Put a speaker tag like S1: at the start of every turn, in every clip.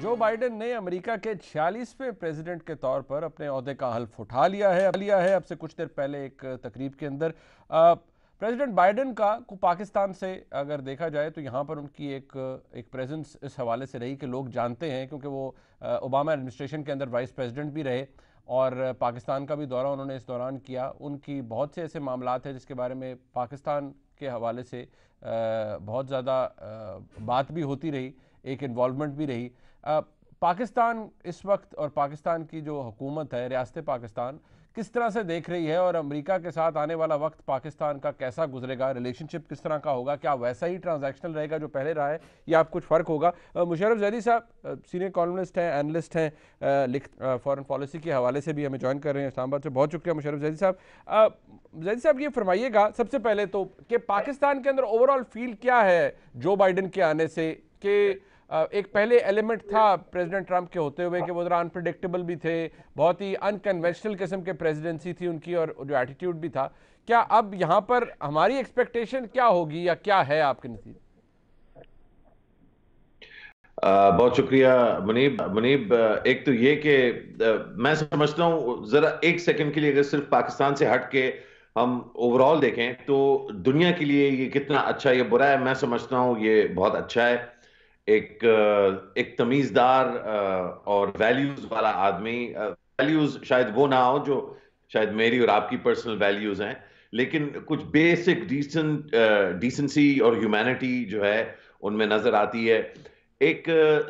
S1: Joe Biden نے امریکہ کے 46ویں president کے طور پر اپنے عہدے کا حلف اٹھا لیا ہے اب سے کچھ دیر پہلے ایک تقریب کے اندر پریزیڈنٹ بائیڈن کا پاکستان سے اگر دیکھا جائے تو یہاں پر ان کی ایک پریزنس اس حوالے سے رہی کہ لوگ جانتے ہیں کیونکہ وہ اوباما ایڈمنسٹریشن کے اندر وائس پریزیڈنٹ بھی رہے اور پاکستان کا بھی دورہ انہوں نے اس دوران کیا. ان کی بہت سے ایسے معاملات ہیں جس کے بارے میں پاکستان کے حوالے سے بہت زیادہ بات بھی ہوتی رہی, ایک انوالومنٹ بھی رہی. پاکستان اس وقت اور پاکستان کی جو حکومت ہے, ریاست پاکستان کس طرح سے دیکھ رہی ہے اور امریکہ کے ساتھ آنے والا وقت پاکستان کا کیسا گزرے گا, ریلیشن شپ کس طرح کا ہوگا, کیا ویسا ہی ٹرانزیکشنل رہے گا جو پہلے رہا ہے یا آپ کچھ فرق ہوگا؟ مشرف زیدی صاحب سینئر کالمنسٹ ہیں, اینالسٹ ہیں, فارن پالیسی کے حوالے سے بھی ہمیں جوائن کر رہے ہیں اسلام آباد سے. بہت شکریہ مشرف زیدی صاحب. زیدی صاحب یہ فرمائیے گا سب سے پہلے تو کہ پاکستان کے اندر اوور آل فیل کیا ہے جو بائیڈن کے آنے سے, کہ ایک پہلے ایلیمنٹ تھا پریزیڈنٹ ٹرمپ کے ہوتے ہوئے کہ وہ ذرا انپریڈکٹیبل بھی تھے, بہت ہی انکنونشنل قسم کے پریزیڈنسی تھی ان کی اور جو ایٹیٹیوڈ بھی تھا, کیا اب یہاں پر ہماری ایکسپیکٹیشن کیا ہوگی یا کیا ہے آپ کے نتیجے؟
S2: بہت شکریہ منیب. ایک تو یہ کہ میں سمجھتا ہوں ذرا ایک سیکنڈ کے لیے اگر صرف پاکستان سے ہٹ کے ہم اوور آل دیکھیں تو دنیا کے لیے یہ کتنا اچھا یا برا ہے. میں سمجھتا ہوں یہ بہت اچھا ہے. ایک تمیزدار اور ویلیوز والا آدمی, ویلیوز شاید وہ نہ ہو جو شاید میری اور آپ کی پرسنل ویلیوز ہیں, لیکن کچھ بیسک ڈیسنسی اور ہیومینٹی جو ہے ان میں نظر آتی ہے. ایک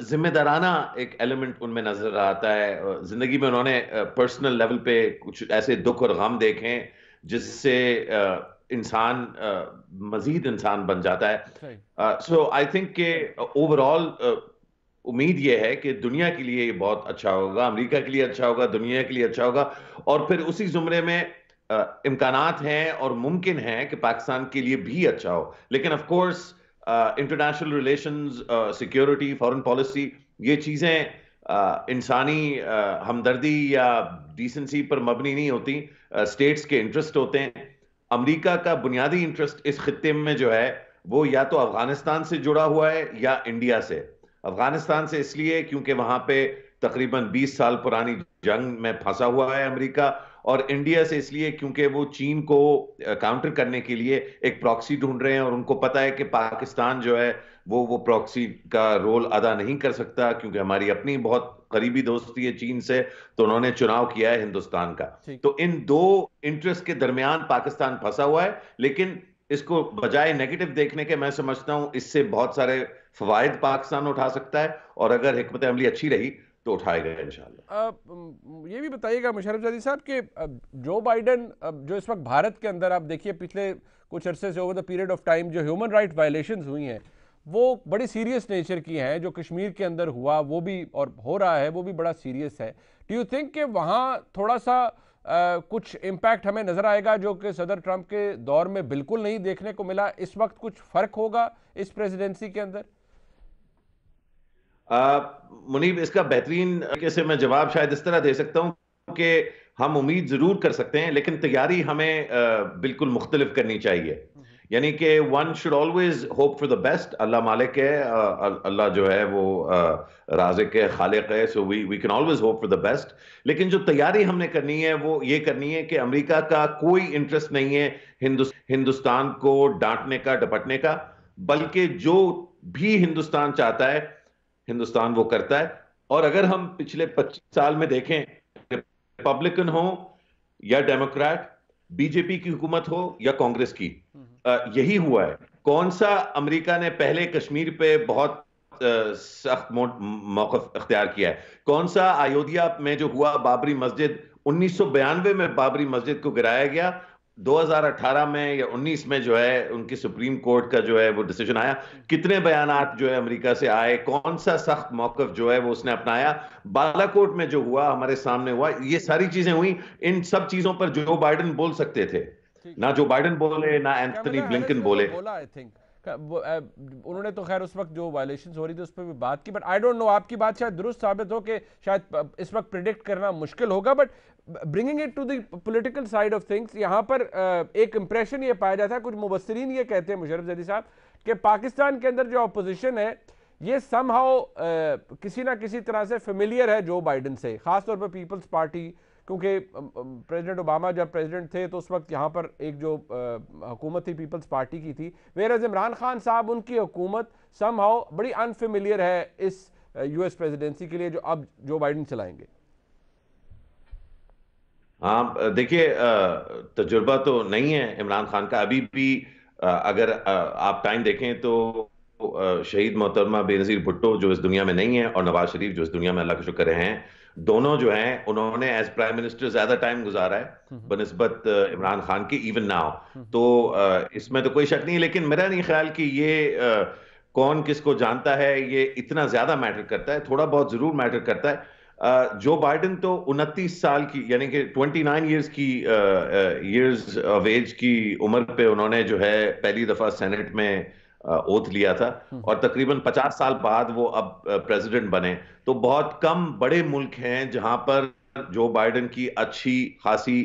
S2: ذمہ دارانہ ایک ایلیمنٹ ان میں نظر آتا ہے. زندگی میں انہوں نے پرسنل لیول پہ کچھ ایسے دکھ اور غم دیکھیں جس سے انسان مزید انسان بن جاتا ہے. سو آئی تھنک کہ اوور آل امید یہ ہے کہ دنیا کے لیے یہ بہت اچھا ہوگا, امریکہ کے لیے اچھا ہوگا, دنیا کے لیے اچھا ہوگا. اور پھر اسی زمرے میں امکانات ہیں اور ممکن ہے کہ پاکستان کے لیے بھی اچھا ہو. لیکن of course international relations, security, foreign policy, یہ چیزیں انسانی ہمدردی یا ڈیسنسی پر مبنی نہیں ہوتی, اسٹیٹس کے انٹرسٹ ہوتے ہیں. امریکہ کا بنیادی انٹرسٹ اس خطے میں جو ہے وہ یا تو افغانستان سے جڑا ہوا ہے یا انڈیا سے. افغانستان سے اس لیے کیونکہ وہاں پہ تقریباً 20 سال پرانی جنگ میں پھنسا ہوا ہے امریکہ, اور انڈیا سے اس لیے کیونکہ وہ چین کو کاؤنٹر کرنے کے لیے ایک پراکسی ڈھونڈ رہے ہیں اور ان کو پتا ہے کہ پاکستان جو ہے وہ پراکسی کا رول ادا نہیں کر سکتا کیونکہ ہماری اپنی بہت قریبی دوستی ہے چین سے, تو انہوں نے چناؤ کیا ہے ہندوستان کا. تو ان دو انٹرسٹ کے درمیان پاکستان پھنسا ہوا ہے, لیکن اس کو بجائے نیگیٹو دیکھنے کے میں سمجھتا ہوں اس سے بہت سارے فوائد پاکستان اٹھا سکتا ہے, اور اگر حکمت عملی اچھی رہی تو اٹھائے گا انشاءاللہ.
S1: یہ بھی بتائیے گا مشرف زیدی صاحب کہ جو بائیڈن جو اس وقت بھارت کے اندر آپ دیکھیے پچھلے کچھ عرصے سے over the period of time جو ہیومن رائٹ وائلیشنز ہوئی ہیں وہ بڑی سیریس نیچر کی ہیں. جو کشمیر کے اندر ہوا وہ بھی اور ہو رہا ہے وہ بھی بڑا سیریس ہے. ڈو یو تھنک کہ وہاں تھوڑا سا کچھ امپیکٹ ہمیں نظر آئے گا جو کہ صدر ٹرمپ کے دور میں بالکل نہیں دیکھنے کو ملا, اس وقت کچھ فرق ہوگا اس پریزیڈنسی کے اندر؟
S2: منیب, اس کا بہترین طریقے سے میں جواب شاید اس طرح دے سکتا ہوں کہ ہم امید ضرور کر سکتے ہیں لیکن تیاری ہمیں بالکل مختلف کرنی چاہیے. یعنی کہ one should always hope for the best. اللہ مالک ہے, اللہ جو ہے وہ رازق ہے, خالق ہے, so we can always hope for the best. لیکن جو تیاری ہم نے کرنی ہے وہ یہ کرنی ہے کہ امریکہ کا کوئی انٹرسٹ نہیں ہے ہندوستان کو ڈانٹنے کا, ڈپٹنے کا, بلکہ جو بھی ہندوستان چاہتا ہے ہندوستان وہ کرتا ہے. اور اگر ہم پچھلے 25 سال میں دیکھیں, ریپبلکن ہو یا ڈیموکریٹ, بی جے پی کی حکومت ہو یا کانگریس کی, یہی ہوا ہے. کون سا امریکہ نے پہلے کشمیر پہ بہت سخت موقف اختیار کیا ہے؟ کون سا ایودھیا میں جو ہوا, بابری مسجد 1992 میں بابری مسجد کو گرایا گیا, 2018 میں یا 19 میں جو ہے ان کی سپریم کورٹ کا جو ہے وہ ڈیسیجن آیا, کتنے بیانات جو ہے امریکہ سے آئے, کون سا سخت موقف جو ہے وہ اس نے اپنایا, بالا کوٹ میں جو ہوا ہمارے سامنے ہوا, یہ ساری چیزیں ہوئی. ان سب چیزوں پر جو بائیڈن بول سکتے تھے, نہ جو بائیڈن بولے نہ اینتھنی بلنکن بولے.
S1: انہوں نے تو خیر اس وقت جو وائلیشنز ہو رہی تھی اس پہ بھی بات کی, بٹ آئی ڈونٹ نو, آپ کی بات شاید درست ثابت ہو کہ شاید اس وقت پریڈکٹ کرنا مشکل ہوگا, but bringing it to the political side of things, یہاں پر ایک امپریشن یہ پایا جاتا ہے, کچھ مبصرین یہ کہتے ہیں مشرف زیدی صاحب کہ پاکستان کے اندر جو اپوزیشن ہے یہ سم ہاؤ کسی نہ کسی طرح سے فیملیئر ہے جو بائیڈن سے، خاص طور پہ پیپلز پارٹی، کیونکہ پریزیڈنٹ اوباما جب پریزیڈنٹ تھے تو اس وقت یہاں پر ایک جو حکومت تھی پیپلز پارٹی کی تھی، ویئرز عمران خان صاحب ان کی حکومت سم ہاؤ بڑی انفیملیئر ہے اس یو ایس پریزیڈنسی کے لیے جو اب جو بائیڈن چلائیں گے۔
S2: ہاں دیکھیے، تجربہ تو نہیں ہے عمران خان کا ابھی بھی۔ اگر آپ ٹائم دیکھیں تو شہید محترمہ بے نظیر بھٹو جو اس دنیا میں نہیں ہے، اور نواز شریف جو اس دنیا میں اللہ کا شکر ہیں، دونوں جو ہیں انہوں نے ایز پرائم منسٹر زیادہ ٹائم گزارا ہے بنسبت عمران خان کی ایون ناؤ۔ تو اس میں تو کوئی شک نہیں، لیکن میرا نہیں خیال کہ یہ کون کس کو جانتا ہے یہ اتنا زیادہ میٹر کرتا ہے، تھوڑا بہت ضرور میٹر کرتا ہے۔ جو بائیڈن تو 29 سال کی، یعنی کہ 29 ایئرز کی ایئرز آف ایج کی عمر پہ انہوں نے جو ہے پہلی دفعہ سینٹ میں اوتھ لیا تھا، اور تقریباً 50 سال بعد وہ اب پریزیڈنٹ بنے۔ تو بہت کم بڑے ملک ہیں جہاں پر جو بائیڈن کی اچھی خاصی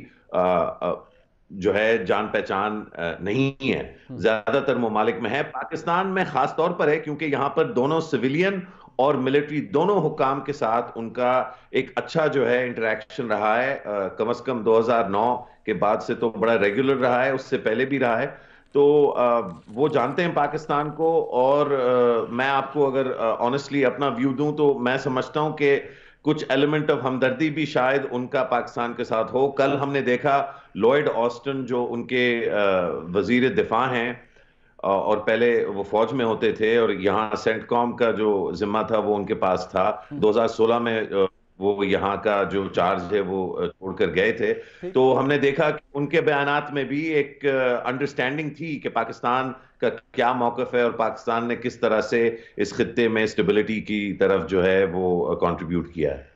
S2: جو ہے جان پہچان نہیں ہے، زیادہ تر ممالک میں ہے، پاکستان میں خاص طور پر ہے، کیونکہ یہاں پر دونوں سویلین اور ملٹری دونوں حکام کے ساتھ ان کا ایک اچھا جو ہے انٹریکشن رہا ہے، کم از کم 2009 کے بعد سے تو بڑا ریگولر رہا ہے، اس سے پہلے بھی رہا ہے۔ تو وہ جانتے ہیں پاکستان کو، اور میں آپ کو اگر آنیسٹلی اپنا ویو دوں تو میں سمجھتا ہوں کہ کچھ ایلیمنٹ آف ہمدردی بھی شاید ان کا پاکستان کے ساتھ ہو۔ کل ہم نے دیکھا لوئڈ آسٹن جو ان کے وزیر دفاع ہیں، اور پہلے وہ فوج میں ہوتے تھے، اور یہاں سینٹ کام کا جو ذمہ تھا وہ ان کے پاس تھا، 2016 میں وہ یہاں کا جو چارج ہے وہ چھوڑ کر گئے تھے۔ تو ہم نے دیکھا کہ ان کے بیانات میں بھی ایک انڈرسٹینڈنگ تھی کہ پاکستان کا کیا موقف ہے، اور پاکستان نے کس طرح سے اس خطے میں اسٹیبلٹی کی طرف جو ہے وہ کنٹریبیوٹ کیا ہے۔